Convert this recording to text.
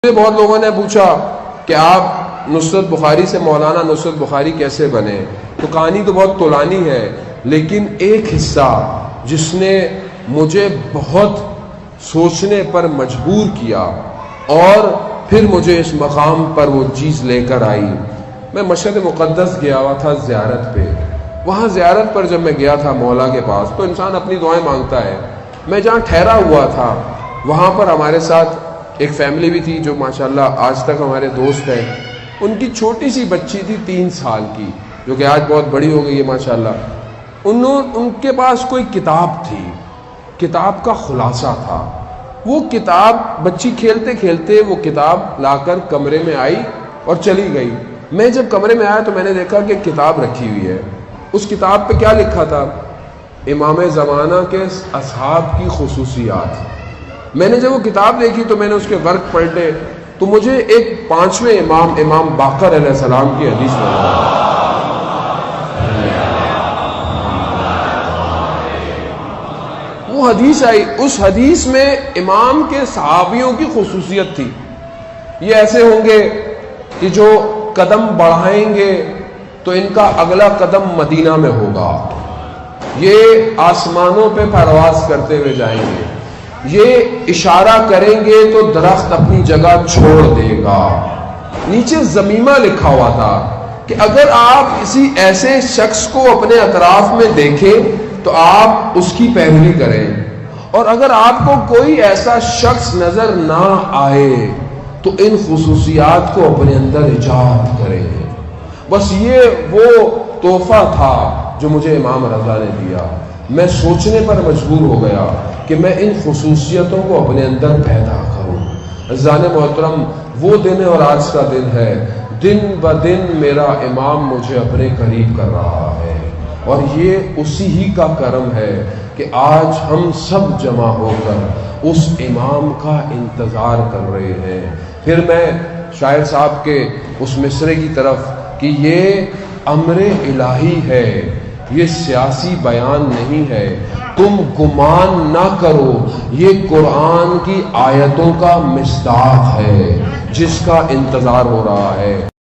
بہت لوگوں نے پوچھا کہ آپ نصرت بخاری سے مولانا نصرت بخاری کیسے بنے؟ تو کہانی تو بہت طولانی ہے، لیکن ایک حصہ جس نے مجھے بہت سوچنے پر مجبور کیا اور پھر مجھے اس مقام پر وہ چیز لے کر آئی۔ میں مشہد مقدس گیا ہوا تھا زیارت پہ، وہاں زیارت پر جب میں گیا تھا مولا کے پاس تو انسان اپنی دعائیں مانگتا ہے۔ میں جہاں ٹھہرا ہوا تھا وہاں پر ہمارے ساتھ ایک فیملی بھی تھی جو ماشاءاللہ آج تک ہمارے دوست ہیں۔ ان کی چھوٹی سی بچی تھی 3 سال کی، جو کہ آج بہت بڑی ہو گئی ہے ماشاءاللہ۔ ان کے پاس کوئی کتاب تھی، کتاب کا خلاصہ تھا۔ وہ کتاب بچی کھیلتے کھیلتے وہ کتاب لا کر کمرے میں آئی اور چلی گئی۔ میں جب کمرے میں آیا تو میں نے دیکھا کہ کتاب رکھی ہوئی ہے۔ اس کتاب پہ کیا لکھا تھا؟ امام زمانہ کے اصحاب کی خصوصیات۔ میں نے جب وہ کتاب دیکھی تو میں نے اس کے ورق پلٹے تو مجھے ایک 5ویں امام باقر علیہ السلام کی حدیث ملی۔ وہ حدیث آئی، اس حدیث میں امام کے صحابیوں کی خصوصیت تھی۔ یہ ایسے ہوں گے کہ جو قدم بڑھائیں گے تو ان کا اگلا قدم مدینہ میں ہوگا، یہ آسمانوں پہ پرواز کرتے ہوئے جائیں گے، یہ اشارہ کریں گے تو درخت اپنی جگہ چھوڑ دے گا۔ نیچے ضمیمہ لکھا ہوا تھا کہ اگر آپ کسی ایسے شخص کو اپنے اطراف میں دیکھیں تو آپ اس کی پیروی کریں، اور اگر آپ کو کوئی ایسا شخص نظر نہ آئے تو ان خصوصیات کو اپنے اندر ایجاد کریں۔ بس یہ وہ تحفہ تھا جو مجھے امام رضا نے دیا۔ میں سوچنے پر مجبور ہو گیا کہ میں ان خصوصیتوں کو اپنے اندر پیدا کروں۔ عزیزان محترم، وہ دن اور آج کا دن ہے، دن بدن میرا امام مجھے اپنے قریب کر رہا ہے، اور یہ اسی ہی کا کرم ہے کہ آج ہم سب جمع ہو کر اس امام کا انتظار کر رہے ہیں۔ پھر میں شاعر صاحب کے اس مصرے کی طرف کہ یہ امر الہی ہے، یہ سیاسی بیان نہیں ہے، تم گمان نہ کرو، یہ قرآن کی آیتوں کا مصداق ہے جس کا انتظار ہو رہا ہے۔